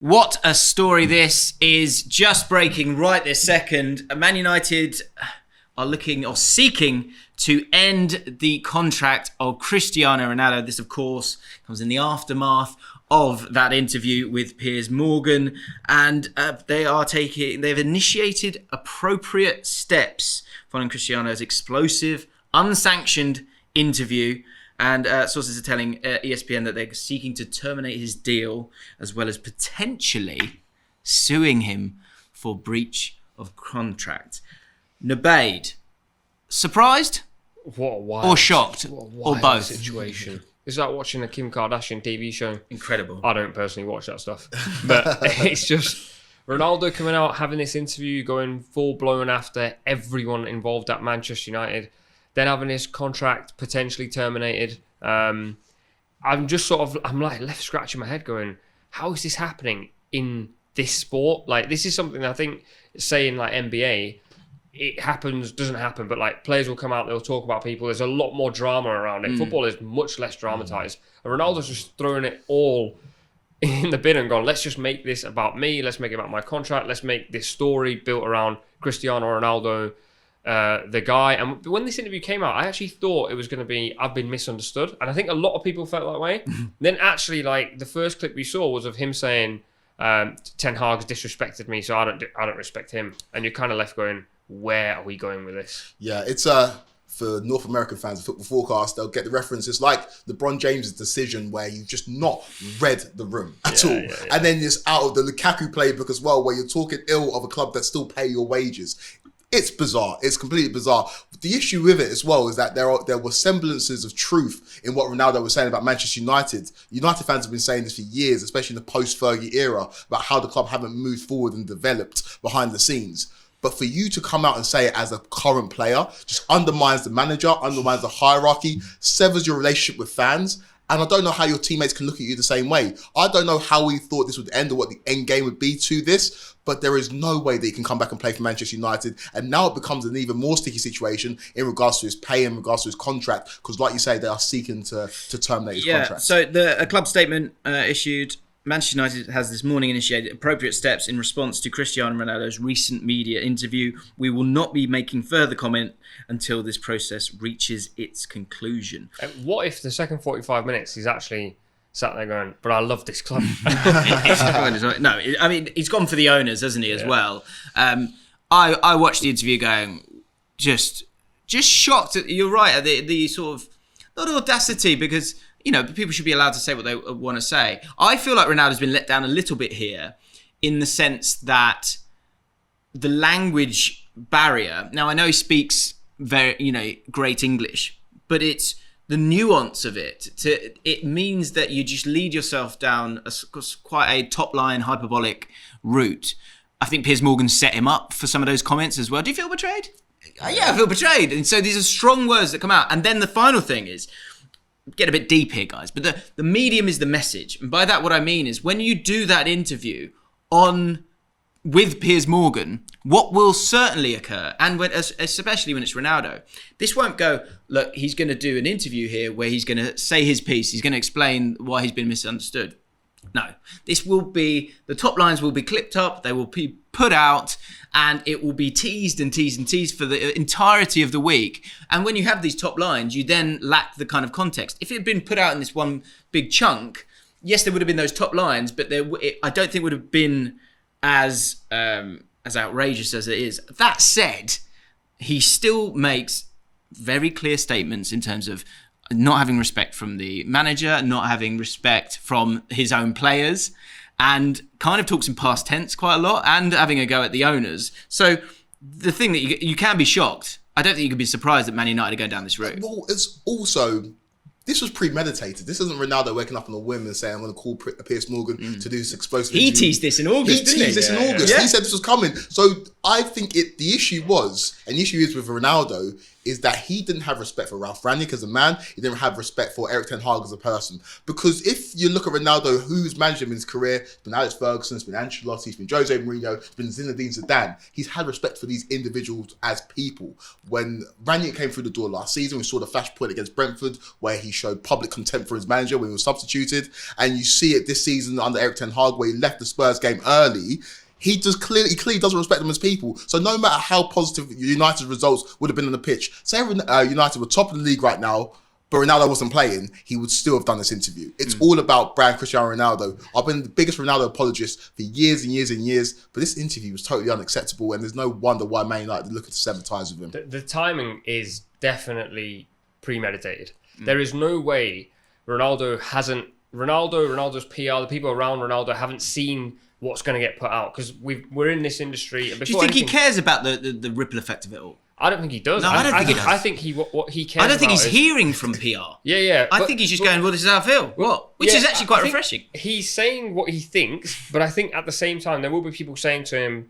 What a story this is. Just breaking right this second. Man United are seeking to end the contract of Cristiano Ronaldo. This, of course, comes in the aftermath of that interview with Piers Morgan. And they've initiated appropriate steps following Cristiano's explosive, unsanctioned interview. And sources are telling ESPN that they're seeking to terminate his deal, as well as potentially suing him for breach of contract. Nubaid, surprised? What a wild, or shocked? Or both? Situation. It's like watching a Kim Kardashian TV show. Incredible. I don't personally watch that stuff. But it's just Ronaldo coming out, having this interview, going full-blown after everyone involved at Manchester United. Then having his contract potentially terminated. I'm just I'm like left scratching my head going, how is this happening in this sport? Like, this is something I think, say in like NBA, it doesn't happen, but like players will come out, they'll talk about people. There's a lot more drama around it. Football is much less dramatized. And Ronaldo's just throwing it all in the bin and gone, let's just make this about me. Let's make it about my contract. Let's make this story built around Cristiano Ronaldo, the guy. And when this interview came out, I actually thought it was going to be, I've been misunderstood. And I think a lot of people felt that way. Then actually, like, the first clip we saw was of him saying, Ten Hag's disrespected me, so I don't respect him. And you're kind of left going, where are we going with this? Yeah, it's for North American fans of Football Forecast, they'll get the reference. It's like LeBron James' decision where you've just not read the room at all. Yeah. And then it's out of the Lukaku playbook as well, where you're talking ill of a club that still pay your wages. It's bizarre. It's completely bizarre. The issue with it as well is that there were semblances of truth in what Ronaldo was saying about Manchester United. United fans have been saying this for years, especially in the post-Fergie era, about how the club haven't moved forward and developed behind the scenes. But for you to come out and say it as a current player just undermines the manager, undermines the hierarchy, severs your relationship with fans. And I don't know how your teammates can look at you the same way. I don't know how we thought this would end or what the end game would be to this, but there is no way that he can come back and play for Manchester United. And now it becomes an even more sticky situation in regards to his pay, in regards to his contract, because like you say, they are seeking to terminate his contract. So a club statement issued. Manchester United has this morning initiated appropriate steps in response to Cristiano Ronaldo's recent media interview. We will not be making further comment until this process reaches its conclusion. What if the second 45 minutes he's actually sat there going, but I love this club? No, I mean, he's gone for the owners, hasn't he, as well? I watched the interview going, just shocked. You're right, at the sort of, not audacity, because, you know, people should be allowed to say what they want to say. I feel like Ronaldo's been let down a little bit here in the sense that the language barrier, now I know he speaks very, great English, but it's the nuance of it. It means that you just lead yourself down quite a top-line hyperbolic route. I think Piers Morgan set him up for some of those comments as well. Do you feel betrayed? Yeah, I feel betrayed. And so these are strong words that come out. And then the final thing is, get a bit deep here, guys, but the medium is the message. And by that, what I mean is when you do that interview with Piers Morgan, what will certainly occur, and especially when it's Ronaldo, this won't go, look, he's going to do an interview here where he's going to say his piece, he's going to explain why he's been misunderstood. No, this will be, the top lines will be clipped up, they will be put out, and it will be teased and teased and teased for the entirety of the week. And when you have these top lines, you then lack the kind of context. If it had been put out in this one big chunk, yes, there would have been those top lines, but I don't think it would have been as outrageous as it is. That said, he still makes very clear statements in terms of not having respect from the manager, not having respect from his own players, and kind of talks in past tense quite a lot, and having a go at the owners. So the thing that you can be shocked. I don't think you can be surprised that Man United are going down this route. Well, it's also, this was premeditated. This isn't Ronaldo waking up on a whim and saying, I'm going to call Piers Morgan to do this explosive He teased this in August, He said this was coming. So I think the issue was, and the issue is with Ronaldo, is that he didn't have respect for Ralph Rangnick as a man. He didn't have respect for Erik ten Hag as a person. Because if you look at Ronaldo, who's managed him in his career, it's been Alex Ferguson, it's been Ancelotti, it's been Jose Mourinho, it's been Zinedine Zidane. He's had respect for these individuals as people. When Rangnick came through the door last season, we saw the flashpoint against Brentford, where he showed public contempt for his manager when he was substituted. And you see it this season under Erik ten Hag, where he left the Spurs game early. He clearly doesn't respect them as people. So no matter how positive United's results would have been on the pitch, say United were top of the league right now, but Ronaldo wasn't playing, he would still have done this interview. It's all about brand Cristiano Ronaldo. I've been the biggest Ronaldo apologist for years and years and years, but this interview was totally unacceptable, and there's no wonder why Man United are looking to sever ties with him. The timing is definitely premeditated. There is no way Ronaldo's PR, the people around Ronaldo haven't seen what's going to get put out, because we're in this industry. Do you think he cares about the ripple effect of it all? I don't think he does. No, I don't think he does. I think what he cares about. I don't think he's hearing from PR. Yeah. I think he's just going, well, this is how I feel. Which is actually quite refreshing. He's saying what he thinks, but I think at the same time, there will be people saying to him,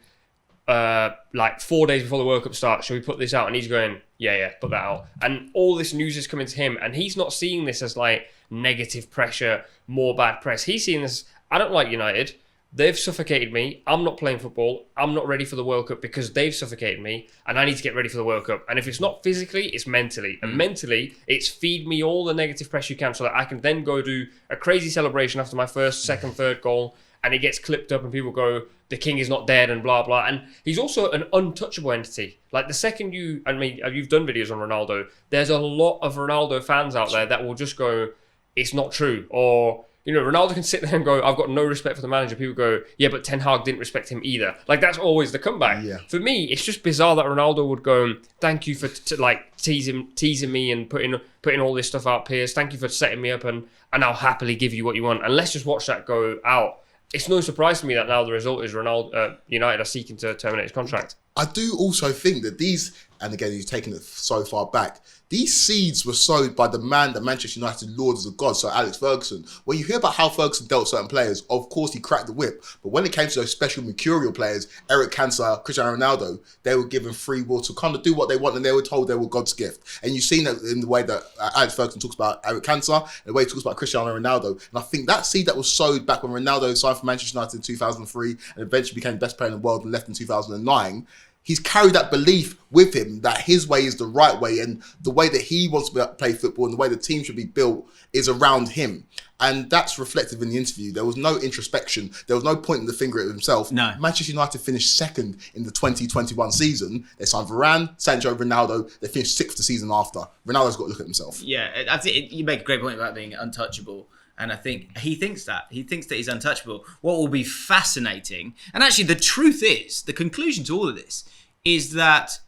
like 4 days before the World Cup starts, shall we put this out? And he's going, yeah, put that out. And all this news is coming to him, and he's not seeing this as like negative pressure, more bad press. He's seeing this, I don't like United. They've suffocated me. I'm not playing football. I'm not ready for the World Cup because they've suffocated me, and I need to get ready for the World Cup. And if it's not physically, it's mentally. And mentally, it's feed me all the negative pressure you can so that I can then go do a crazy celebration after my first, second, third goal, and it gets clipped up and people go, the king is not dead and blah, blah. And he's also an untouchable entity. Like the second you've done videos on Ronaldo, there's a lot of Ronaldo fans out there that will just go, it's not true. Or, Ronaldo can sit there and go, I've got no respect for the manager. People go, yeah, but Ten Hag didn't respect him either. Like, that's always the comeback. Yeah. For me, it's just bizarre that Ronaldo would go, thank you for teasing me and putting all this stuff out, Piers. Thank you for setting me up, and I'll happily give you what you want. And let's just watch that go out. It's no surprise to me that now the result is United are seeking to terminate his contract. I do also think that these, and again, he's taken it so far back, these seeds were sowed by the man that Manchester United lauded as a god, so Alex Ferguson. When you hear about how Ferguson dealt certain players, of course he cracked the whip. But when it came to those special mercurial players, Eric Cantona, Cristiano Ronaldo, they were given free will to kind of do what they want, and they were told they were God's gift. And you've seen that in the way that Alex Ferguson talks about Eric Cantona, and the way he talks about Cristiano Ronaldo. And I think that seed that was sowed back when Ronaldo signed for Manchester United in 2003 and eventually became the best player in the world and left in 2009, he's carried that belief with him that his way is the right way, and the way that he wants to play football and the way the team should be built is around him. And that's reflective in the interview. There was no introspection. There was no pointing the finger at himself. No. Manchester United finished second in the 2021 season. They signed Varane, Sancho, Ronaldo. They finished sixth the season after. Ronaldo's got to look at himself. Yeah, I think you make a great point about being untouchable. And I think he thinks that. He thinks that he's untouchable. What will be fascinating, and actually the truth is, the conclusion to all of this is that,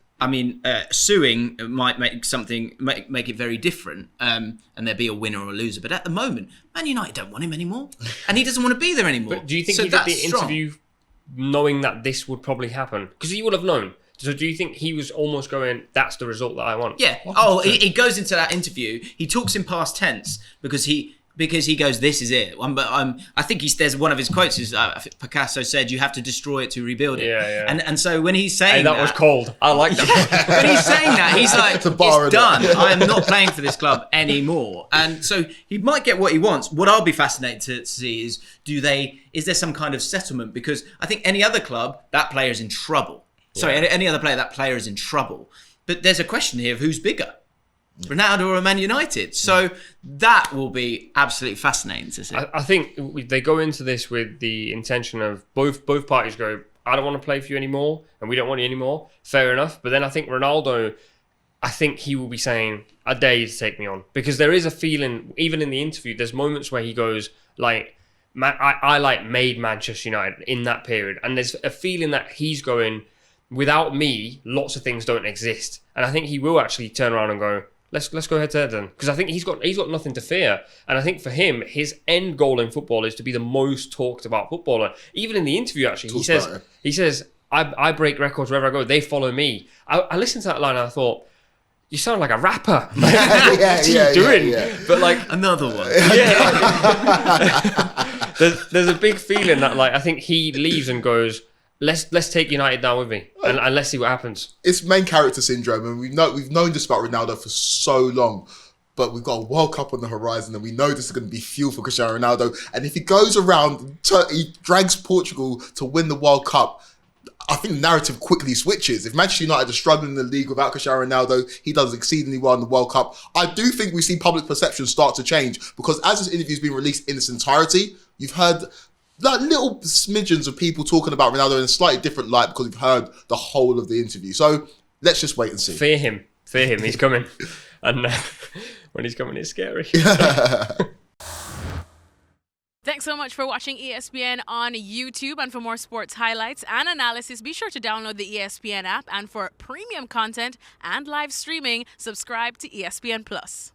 suing might make it very different, and there'd be a winner or a loser. But at the moment, Man United don't want him anymore, and he doesn't want to be there anymore. But do you think he did the interview knowing that this would probably happen? Because he would have known. So do you think he was almost going, that's the result that I want? Yeah. Oh, he goes into that interview. He talks in past tense because he goes, this is it. I think there's one of his quotes is Picasso said, you have to destroy it to rebuild it. Yeah. And so when he's saying that was cold. I like that. When he's saying that, he's like, it's done. I am not playing for this club anymore. And so he might get what he wants. What I'll be fascinated to see is, is there some kind of settlement? Because I think any other club, that player is in trouble. Sorry, any other player, that player is in trouble. But there's a question here of who's bigger, Ronaldo or Man United. So that will be absolutely fascinating to see. I think they go into this with the intention of both parties go, I don't want to play for you anymore and we don't want you anymore. Fair enough. But then I think Ronaldo, he will be saying, I dare you to take me on. Because there is a feeling, even in the interview, there's moments where he goes, like, I made Manchester United in that period. And there's a feeling that he's going, without me, lots of things don't exist. And I think he will actually turn around and go, Let's go head to head then, because I think he's got nothing to fear, and I think for him, his end goal in football is to be the most talked about footballer. Even in the interview, actually, he says, I break records wherever I go. They follow me. I listened to that line and I thought, you sound like a rapper. What are you doing? Yeah. But like another one. There's a big feeling that I think he leaves and goes, let's take United down with me, and let's see what happens. It's main character syndrome, and we've known this about Ronaldo for so long. But we've got a World Cup on the horizon, and we know this is going to be fuel for Cristiano Ronaldo. And if he goes around, he drags Portugal to win the World Cup, I think the narrative quickly switches. If Manchester United are struggling in the league without Cristiano Ronaldo, he does exceedingly well in the World Cup. I do think we see public perception start to change, because as this interview's been released in its entirety, you've heard like little smidgens of people talking about Ronaldo in a slightly different light because we've heard the whole of the interview. So let's just wait and see. Fear him. He's coming. And when he's coming, it's scary. Thanks so much for watching ESPN on YouTube. And for more sports highlights and analysis, be sure to download the ESPN app. And for premium content and live streaming, subscribe to ESPN Plus.